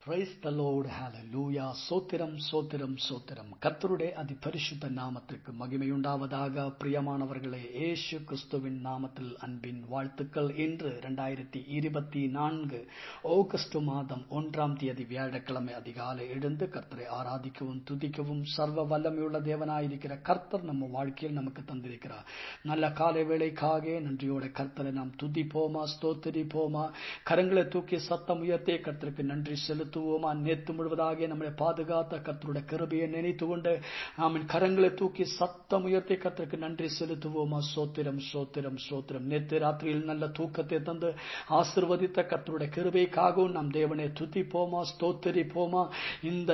Praise the Lord, hallelujah. சோத்திரம் சோத்திரம் சோத்திரம். கர்த்தருடைய அதிபரிசுத்த நாமத்திற்கு மகிமையுண்டாவதாக. பிரியமானவர்களே, இயேசு கிறிஸ்துவின் நாமத்தில் அன்பின் வாழ்த்துக்கள். இன்று 2024 ஆகஸ்ட் மாதம் 1ஆம் தேதி வியாழக்கிழமை அதிகாலை எழுந்து கர்த்தரை ஆராதிக்கவும் துதிக்கவும் சர்வ வல்லமையுள்ள தேவனாயிருக்கிற கர்த்தர் நம்ம வாழ்க்கையில் நமக்கு தந்திருக்கிறார். நல்ல காலை வேளைக்காக நன்றியோட கர்த்தரை நாம் துதிப்போமா, ஸ்தோத்திரிப்போமா, கரங்களை தூக்கி சத்தம் உயர்த்தே கர்த்தருக்கு நன்றி செலுத்துவோமா. நேற்று முழுவதாக நம்மை பாதுகாத்த கர்த்தருடைய கிருபையை நினைத்து கொண்டு நாமின் கரங்களை தூக்கி சத்தம் உயர்த்தி கர்த்தருக்கு நன்றி செலுத்துவோமா. சோத்திரம் சோத்திரம் சோத்திரம். நேற்று ராத்திரியில் நல்ல தூக்கத்தை தந்து ஆசீர்வதித்த கர்த்தருடைய கிருபைக்காகவும் நாம் தேவனை துதிப்போமா, ஸ்தோத்திரிப்போமா. இந்த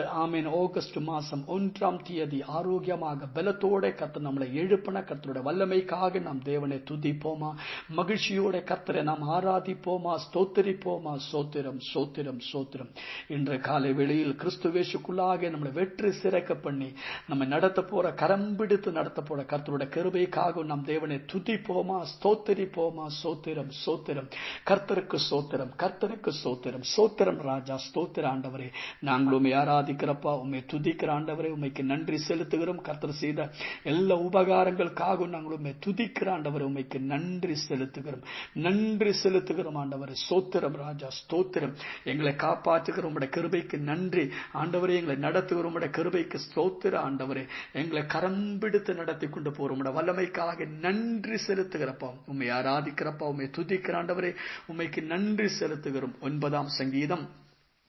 ஆகஸ்ட் மாசம் 1ஆம் தேதி ஆரோக்கியமாக பலத்தோட கர்த்தர் நம்மளை எழுப்பின கர்த்தருடைய வல்லமைக்காக நாம் தேவனை துதிப்போமா, மகிழ்ச்சியோட கர்த்தரை நாம் ஆராதிப்போமா, ஸ்தோத்திரிப்போமா. சோத்திரம் சோத்திரம் சோத்திரம். இன்று காலை வேளையில் கிறிஸ்துவேசுக்குள்ளாக நம்மளை வெற்றி சிறக்க பண்ணி நம்ம நடத்த போற, கரம் பிடித்து நடத்த போற கர்த்தருடைய கிருபைக்காக நம் தேவனை துதிப்போமா, ஸ்தோத்திரிப்போமா. சோத்திரம் சோத்திரம். கர்த்தருக்கு சோத்திரம், கர்த்தருக்கு சோத்திரம். சோத்திரம் ராஜா, ஸ்தோத்திர ஆண்டவரே. நாங்கள் உண்மை ஆராதிக்கிறப்பா, உண்மை துதிக்கிற ஆண்டவரே, உண்மைக்கு நன்றி செலுத்துகிறோம். கர்த்தர் செய்த எல்லா உபகாரங்களுக்காக நாங்கள் உண்மை துதிக்கிற ஆண்டவரே, உண்மைக்கு நன்றி செலுத்துகிறோம், நன்றி செலுத்துகிறோம் ஆண்டவரே. சோத்திரம் ராஜா, ஸ்தோத்திரம். எங்களை காப்பாற்றுகிற உம்முடைய கிருபைக்கு நன்றி ஆண்டவரே. எங்களை நடத்துகிற உம்முடைய கிருபைக்கு ஸ்தோத்திர ஆண்டவரே. எங்களை கரம் பிடித்து நடத்தி கொண்டு போற உம்முடைய வல்லமைக்காக நன்றி செலுத்துகிறப்பா, உம்மை ஆராதிக்கிறப்பா, உம்மை துதிக்கிற ஆண்டவரே, உம்மைக்கு நன்றி செலுத்துகிறோம். 9ஆம் சங்கீதம்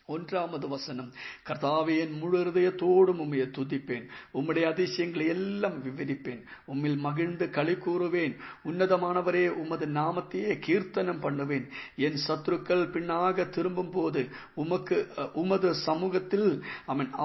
1வது வசனம். கர்த்தாவே, என் முழு இருதயத்தோடும் உம்மையை துதிப்பேன், உம்முடைய அதிசயங்களை எல்லாம் விவரிப்பேன், உம்மில் மகிழ்ந்து களி கூறுவேன். உன்னதமானவரே, உமது நாமத்தையே கீர்த்தனம் பண்ணுவேன். என் சத்துருக்கள் பின்னாக திரும்பும் போது உமது சமூகத்தில்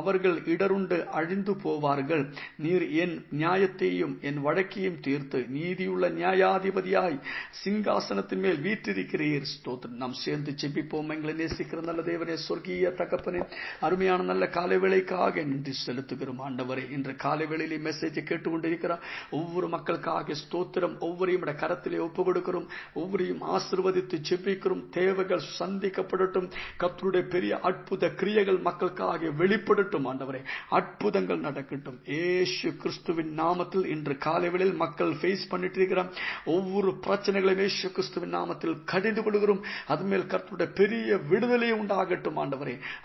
அவர்கள் இடருண்டு அழிந்து போவார்கள். நீர் என் நியாயத்தையும் என் வழக்கையும் தீர்த்து நீதியுள்ள நியாயாதிபதியாய் சிங்காசனத்தின் மேல் வீற்றிருக்கிறீர். ஸ்தோத்திரம். நாம் சேர்ந்து செபிப்போம். எங்களை நேசிக்கிற நல்ல தேவனே, சொர்க்கி தகப்பனே, அருமையான நல்ல காலை வேளைக்காக நன்றி செலுத்துகிறோம் ஆண்டவரே. இன்று காலை வேளையிலே மெசேஜ் கேட்டுக்கொண்டிருக்கிறார் ஒவ்வொரு மக்களுக்காக ஸ்தோத்திரம். ஒவ்வொருடைய கரத்திலே ஒப்பு கொடுக்கிறோம், ஒவ்வொருவரையும் ஆசீர்வதித்து ஜெபிக்கிறோம். தேவைகள் சந்திக்கப்படட்டும். கர்த்தருடைய பெரிய அற்புத கிரியைகள் மக்களுக்காக வெளிப்படட்டும் ஆண்டவரே. அற்புதங்கள் நடக்கட்டும் இயேசு கிறிஸ்துவின் நாமத்தில். இன்று காலை வேளையில் மக்கள் ஃபேஸ் பண்ணிட்டு இருக்கிற ஒவ்வொரு பிரச்சனைகளையும் இயேசு கிறிஸ்துவின் நாமத்தில் கடிந்து கொள்கிறோம். அது மேல் கர்த்தருடைய பெரிய விடுதலை உண்டாகட்டும் ஆண்டவரே.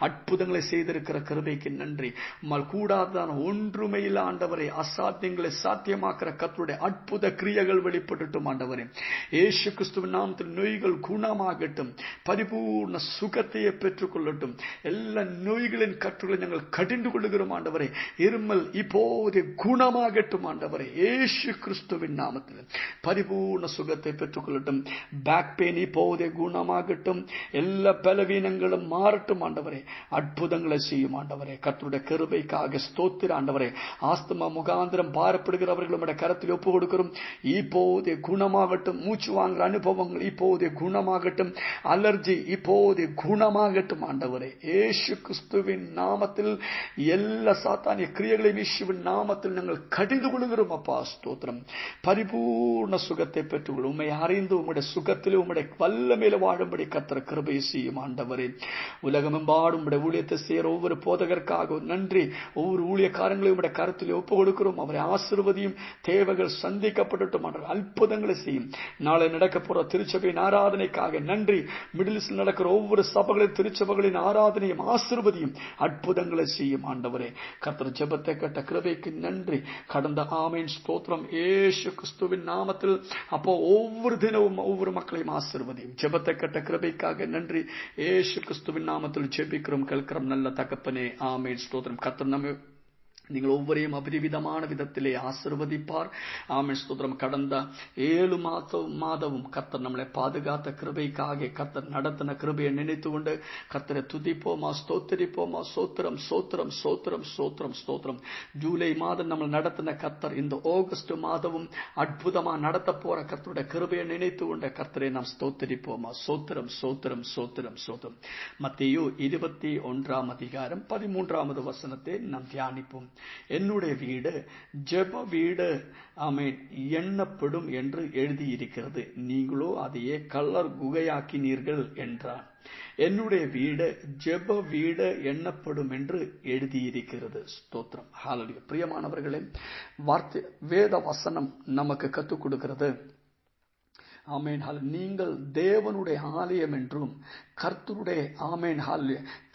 அற்புதங்களை செய்திருக்கிற கிருபைக்கு நன்றி. உம்மால் கூடாததான ஒன்றுமே இல்ல ஆண்டவரே. அசாத்தியங்களை சாத்தியமாக்கிற கர்த்தருடைய அற்புத கிரியைகள் வெளிப்படட்டும் ஆண்டவரே. இயேசு கிறிஸ்துவின் நாமத்தில் நோய்கள் குணமாகட்டும், பரிபூர்ண சுகத்தையே பெற்றுக் கொள்ளட்டும். எல்லா நோய்களின் கட்டுகளை நாங்கள் கடிந்து கொள்ளுகிறோம் ஆண்டவரே. இருமல் இப்போதே குணமாகட்டும் ஆண்டவரே. இயேசு கிறிஸ்துவின் நாமத்தில் பரிபூர்ண சுகத்தை பெற்றுக் கொள்ளட்டும். பேக் பெயின் இப்போதே குணமாகட்டும். எல்லா பலவீனங்களும் மாறட்டும் ஆண்டவரே. அற்புதங்களை செய்யும் ஆண்டவரே. கர்த்தருடைய கிருபைக்காக ஸ்தோத்திர ஆண்டவரே. ஆஸ்துமா முகாந்திரம் பாரப்படுகிறவர்களும் கரத்தில் ஒப்பு கொடுக்கிறோம். இப்போதே குணமாகட்டும். மூச்சு வாங்குற அனுபவங்கள் இப்போதே குணமாகட்டும். அலர்ஜி இப்போதே குணமாகட்டும் ஆண்டவரே. இயேசு கிறிஸ்துவின் நாமத்தில் எல்லா சாத்தானிய கிரியைகளையும் இயேசுவின் நாமத்தில் நாங்கள் கடிந்து கொள்கிறோம் அப்பா. ஸ்தோத்திரம். பரிபூர்ண சுகத்தை பெற்றுக்கொள்ளும். உம்மை அறிந்து உம்முடைய சுகத்திலே உம்முடைய வல்லமையில வாழும்படி கர்த்தர் கிருபை செய்யும் ஆண்டவரே. உலகமெம்பாடும் உடைய ஊழியத்தை செய்கிற ஒவ்வொரு போதகருக்காக நன்றி. ஒவ்வொரு ஊழியக்காரங்களையும் உடைய கருத்தில் ஒப்பு கொடுக்கிறோம். அவரை ஆசீர்வதியும். தேவைகள் சந்திக்கப்படட்டும். அற்புதங்களை செய்யும். நாளை நடக்க போற திருச்சபையின் ஆராதனைக்காக நன்றி. மிடில் ஈஸ்டில் நடக்கிற ஒவ்வொரு சபைகளின் திருச்சபைகளின் ஆராதனையும் ஆசீர்வதியும். அற்புதங்களை செய்யும் ஆண்டவரே. கர்த்தர் ஜெபத்தை கேட்ட கிருபைக்கு நன்றி. கடந்த ஆமென் ஸ்தோத்திரம் இயேசு கிறிஸ்துவின் நாமத்தில். அப்போ ஒவ்வொரு தினமும் ஒவ்வொரு மக்களையும் ஆசீர்வதியும். ஜெபத்தை கேட்ட கிருபைக்காக நன்றி. இயேசு கிறிஸ்துவின் நாமத்தில் ஜெபிக்கிறோம், கேட்கிறோம் நல்ல தகப்பனே. ஆமென் ஸ்தோத்திரம். கர்த்தர் நம்மை நீங்கள் ஒவ்வொருவரையும் அபரிவிதமான விதத்திலே ஆசீர்வதிப்பார். ஆமென் ஸ்தோத்திரம். கடந்த 7 மாதமும் கர்த்தர் நம்மளை பாதுகாத்த கிருபைக்காக, கர்த்தர் நடத்தின கிருபையை நினைத்து கொண்டு கர்த்தரை துதிப்போமா, ஸ்தோத்திரிப்போமா. சோத்திரம் சோத்திரம் சோத்திரம் சோத்திரம் ஸ்தோத்திரம். ஜூலை மாதம் நம்ம நடத்தின கர்த்தர் இந்த ஆகஸ்ட் மாதமும் அற்புதமா நடத்த போற கர்த்தருடைய கிருபையை நினைத்து கொண்ட கர்த்தரை நாம் ஸ்தோத்திரிப்போமா. சோத்திரம் சோத்திரம் சோத்திரம் சோத்திரம். மத்தேயு 21ஆம் அதிகாரம் 13வது வசனத்தை நாம் தியானிப்போம். என்னுடைய வீடு ஜெப வீடு ஆமென் எண்ணப்படும் என்று எழுதியிருக்கிறது, நீங்களோ அதையே கள்ளர் குகையாக்கினீர்கள் என்றான். என்னுடைய வீடு ஜெப வீடு எண்ணப்படும் என்று எழுதியிருக்கிறது. ஸ்தோத்திரம், ஹல்லேலூயா. பிரியமானவர்களே, வார்த்தை வேத வசனம் நமக்கு கற்றுக் கொடுக்கிறது. ஆமென், நீங்கள் தேவனுடைய ஆலயம் என்றும் கர்த்தருடைய ஆமென்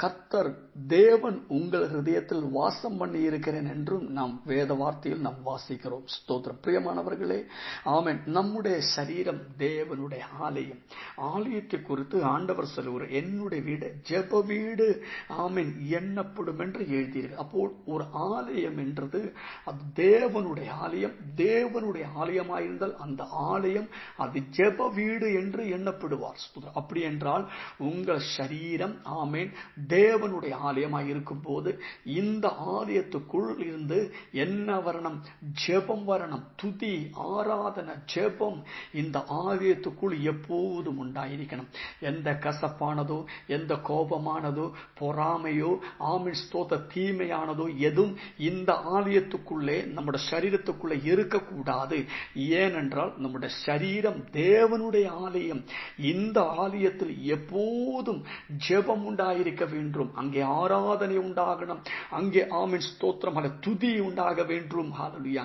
கர்த்தர் தேவன் உங்கள் ஹிருதயத்தில் வாசம் பண்ணி இருக்கிறேன் என்றும் நாம் வேத வார்த்தையில் நாம் வாசிக்கிறோம். ஸ்தோத்திரம். பிரியமானவர்களே, ஆமென், நம்முடைய சரீரம் தேவனுடைய ஆலயம். ஆலயத்தை குறித்து ஆண்டவர் சொல்லுவார், என்னுடைய வீடு ஜெப வீடு ஆமென் எண்ணப்படும் என்று எழுதியிருக்கு. அப்போ ஒரு ஆலயம் என்றது அது தேவனுடைய ஆலயம். தேவனுடைய ஆலயமாயிருந்தால் அந்த ஆலயம் அது ஜெப வீடு என்று எண்ணப்படுவார். அப்படி என்றால் உங்கள் சரீரம் ஆமென் தேவனுடைய ஆலயமாய் இருக்கும் போது இந்த ஆலயத்துக்குள் இருந்து என்ன வரணும்? ஜெபம் வரணும். துதி, ஆராதனை, ஜெபம் இந்த ஆலயத்துக்குள் எப்போதும் உண்டாயிருக்கணும். எந்த கசப்பானதோ, எந்த கோபமானதோ, பொறாமையோ, ஆமென் ஸ்தோத்திர தீமையானதோ எதுவும் இந்த ஆலயத்துக்குள்ளே நம்முடைய சரீரத்துக்குள்ளே இருக்கக்கூடாது. ஏனென்றால் நம்முடைய சரீரம் தேவனுடைய ஆலயம். இந்த ஆலயத்தில் எப்போதும் ஜெபம் உண்டாயிருக்க வேண்டும். அங்கே ஆராதனை உண்டாகணும். அங்கே ஆமென் ஸ்தோத்திரம் துதி உண்டாக வேண்டும். ஹல்லேலூயா.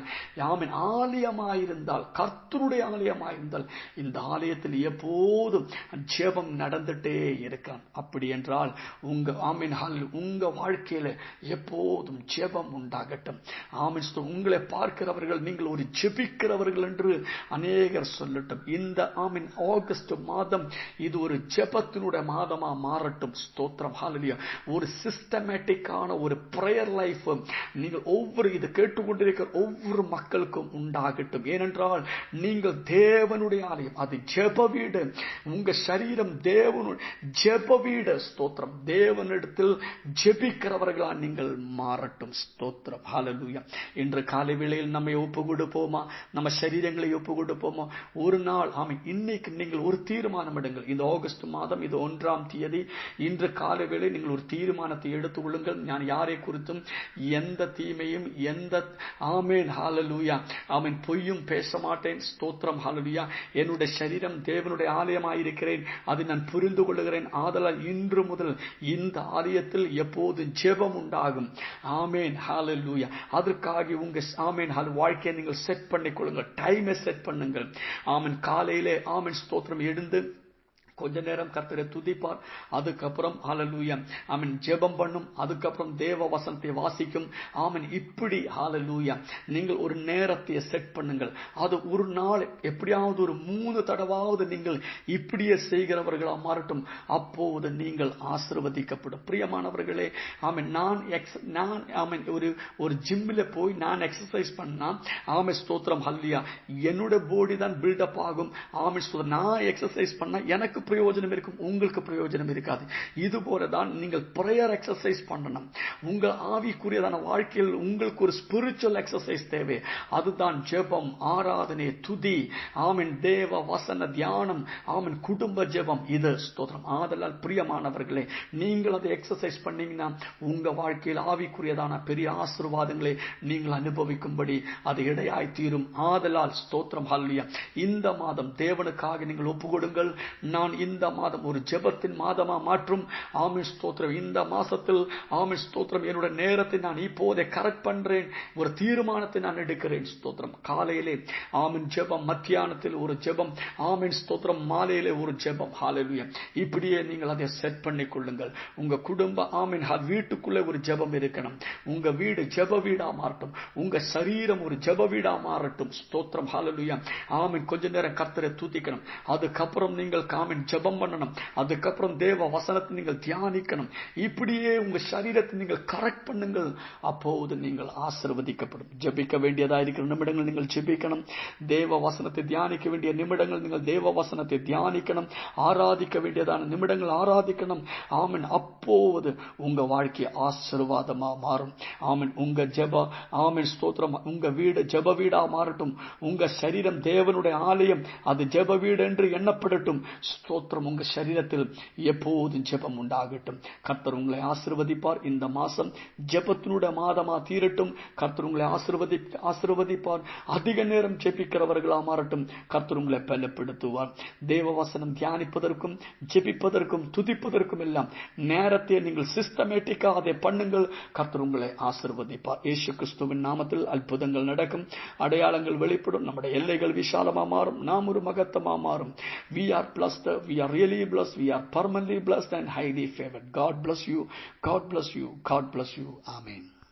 ஆமென். ஆலயமாயிருந்தால், கர்த்தருடைய ஆலயமாயிருந்தால் இந்த ஆலயத்தில் எப்போதும் ஜெபம் நடந்துட்டே இருக்கலாம். அப்படி என்றால் உங்க ஆமென் உங்க வாழ்க்கையில எப்போதும் ஜெபம் உண்டாகட்டும். ஆமென். உங்களை பார்க்கிறவர்கள் நீங்கள் ஒரு ஜெபிக்கிறவர்கள் என்று அநேகர் சொல்லட்டும். இந்த ஆமென் ஆகஸ்ட் மாதம் இது ஒரு ஜெபத்தினுடைய மாதமா மாறட்டும். ஸ்தோத்திரம், ஹல்லேலூயா. ஒரு சிஸ்டமேட்டிக்கான ஒரு பிரேயர் லைஃப் நீங்கள் ஒவ்வொரு இது கேட்டுக்கொண்டிருக்கிற ஒவ்வொரு மக்களுக்கும் உண்டாகட்டும். ஏனென்றால் நீங்கள் தேவனுடைய ஆலயம், அது ஜெப வீடு. உங்க சரீரம் தேவனுடைய ஜெப வீடு. ஸ்தோத்திரம். தேவனிடத்தில் ஜெபிக்கிறவர்களா நீங்கள் மாறட்டும். ஸ்தோத்திரம், ஹல்லேலூயா. இன்று காலை வேளையில் நம்மை ஒப்பு கொடுப்போமா? நம்ம சரீரங்களை ஒப்பு கொடுப்போமா? ஒரு நாள் ஆமென் இன்னைக்கு நீங்கள் ஒரு தீர்மானம் எடுங்கள். இந்த ஆகஸ்ட் மாதம் இது 1ஆம் தேதி. இன்று காலை வேளை நீங்கள் ஒரு தீர்மானத்தை எடுத்துக் கொள்ளுங்கள். நான் யாரை குறித்தும் எந்த தீமையும் எந்த ஆமென் ஹல்லேலூயா ஆமென் பொய்யும் பேச மாட்டேன். ஸ்தோத்திரம், ஹல்லேலூயா. என்னுடைய சரீரம் தேவனுடைய ஆலயமாயிருக்கிறேன், அதை நான் புரிந்து கொள்ளுகிறேன். ஆதலால் இன்று முதல் இந்த ஆலயத்தில் எப்போது ஜெபம் உண்டாகும். ஆமென் ஹல்லேலூயா. அதற்காக உங்க ஆமென் வாழ்க்கையை நீங்கள் செட் பண்ணிக் கொள்ளுங்கள். டைமை செட் பண்ணுங்கள். ஆமென் காலையிலே ஆமென் ஸ்தோத்திரம் எழுந்து கொஞ்ச நேரம் கர்த்தரை துதிப்பார். அதுக்கப்புறம் ஹல்லேலூயா ஆமென் ஜெபம் பண்ணும். அதுக்கப்புறம் தேவ வசனத்தை வாசிக்கும். ஆமென். இப்படி ஹல்லேலூயா நீங்கள் ஒரு நேரத்தை செட் பண்ணுங்கள். அது ஒரு நாள் எப்படியாவது ஒரு 3 தடவாவது நீங்கள் இப்படியே செய்கிறவர்களா மாறட்டும். அப்போது நீங்கள் ஆசீர்வதிக்கப்படும். பிரியமானவர்களே, ஆமென் நான் ஆமென் ஒரு ஜிம்மில் போய் நான் எக்ஸசைஸ் பண்ணா ஆமென் ஸ்தோத்திரம் ஹல்லேலூயா என்னோட பாடி தான் பில்டப் ஆகும். ஆமென் ஸ்தோத்திரம். நான் எக்ஸசைஸ் பண்ணா எனக்கு பிரயோஜனம் இருக்கும், உங்களுக்கு பிரயோஜனம் இருக்காது. இது போலதான் நீங்கள் பிரேயர் எக்ஸசைஸ் பண்ணணும். உங்க ஆவிக்குரியதான வாழ்க்கையில் உங்களுக்கு ஒரு ஸ்பிரிச்சுவல் எக்ஸசைஸ் தேவை. அதுதான் ஜெபம், ஆராதனை, துதி, ஆமென் தேவ வசன தியானம், ஆமென் குடும்ப ஜெபம். இது ஸ்தோத்திரம். ஆதலால் பிரியமானவர்களே, நீங்கள் அதை எக்ஸசைஸ் பண்ணீங்கன்னா உங்க வாழ்க்கையில் ஆவிக்குரியதான பெரிய ஆசீர்வாதங்களை நீங்கள் அனுபவிக்கும்படி அது இடையாய் தீரும். ஆதலால் ஸ்தோத்திரம் ஹல்லேலூயா. இந்த மாதம் தேவனுக்காக நீங்கள் ஒப்பு கொடுங்கள். நான் இந்த மாதம் ஒரு ஜெபத்தின் மாதமா மாற்றும். ஆமென் ஸ்தோத்திரம். இந்த மாசத்தில் ஆமென் ஸ்தோத்திரம் என்னோட நேரத்தை நான் இப்போதே கரெக்ட் பண்றேன். ஒரு தீர்மானத்தை நான் எடுக்கிறேன். ஸ்தோத்திரம். காலையிலே ஆமென் ஜெபம், மத்தியானத்தில் ஒரு ஜெபம், ஆமென் ஸ்தோத்திரம் மாலையிலே ஒரு ஜெபம். ஹல்லேலூயா. இப்படியே நீங்கள் அதை செட் பண்ணிக் கொள்ளுங்கள். உங்க குடும்ப ஆமென் வீட்டுக்குள்ளே ஒரு ஜெபம் இருக்கணும். உங்க வீடு ஜெப வீடா மாறட்டும். உங்க சரீரம் ஒரு ஜெப வீடா மாறட்டும். ஸ்தோத்திரம், ஹல்லேலூயா. ஆமென். கொஞ்ச நேரம் கர்த்தரை துதிக்கணும். அதுக்கப்புறம் நீங்கள் ஆமென் ஜெபம் பண்ணணும். அதுக்கப்புறம் தேவ வசனத்தை நீங்கள் தியானிக்கணும். இப்படியே உங்க சரீரத்தை நீங்கள் கரெக்ட் பண்ணுங்கள். அப்போது நீங்கள் ஆசீர்வதிக்கப்படும். ஜெபிக்க வேண்டியதா இருக்கிற நிமிடங்கள் நீங்கள் ஜெபிக்கணும். தேவ வசனத்தை தியானிக்க வேண்டிய நிமிடங்கள் நீங்கள் தேவ வசனத்தை தியானிக்கணும். ஆராதிக்க வேண்டியதான நிமிடங்கள் ஆராதிக்கணும். ஆமென். அப்போது உங்க வாழ்க்கை ஆசீர்வாதமா மாறும். ஆமென். உங்க ஜெப ஆமென் ஸ்தோத்திரம் உங்க வீடு ஜெப வீடா மாறட்டும். உங்க சரீரம் தேவனுடைய ஆலயம், அது ஜெப வீடு என்று எண்ணப்படட்டும். ஸ்தோத்திரம். உங்க சரீரத்தில் எப்போதும் ஜெபம் உண்டாகட்டும். கர்த்தர் உங்களை ஆசீர்வதிப்பார். இந்த மாசம் ஜெபத்தினுடைய மாதமா தீரட்டும். கர்த்தர் உங்களை ஆசீர்வதிப்பார். அதிக நேரம் ஜெபிக்கிறவர்களா மாறட்டும். கர்த்தர் உங்களை பலப்படுத்துவார். தேவ வசனம் தியானிப்பதற்கும் ஜெபிப்பதற்கும் துதிப்பதற்கும் எல்லாம் நேரத்தை நீங்கள் சிஸ்டமேட்டிக்கா அதை பண்ணுங்கள். கர்த்தர் உங்களை ஆசீர்வதிப்பார். இயேசு கிறிஸ்துவின் நாமத்தில் அற்புதங்கள் நடக்கும். அடையாளங்கள் வெளிப்படும். நம்முடைய எல்லைகள் விசாலமா மாறும். நாம் ஒரு மகத்தமா மாறும். We are blessed. We are really blessed. We are permanently blessed and highly favored. God bless you. God bless you. God bless you. Amen.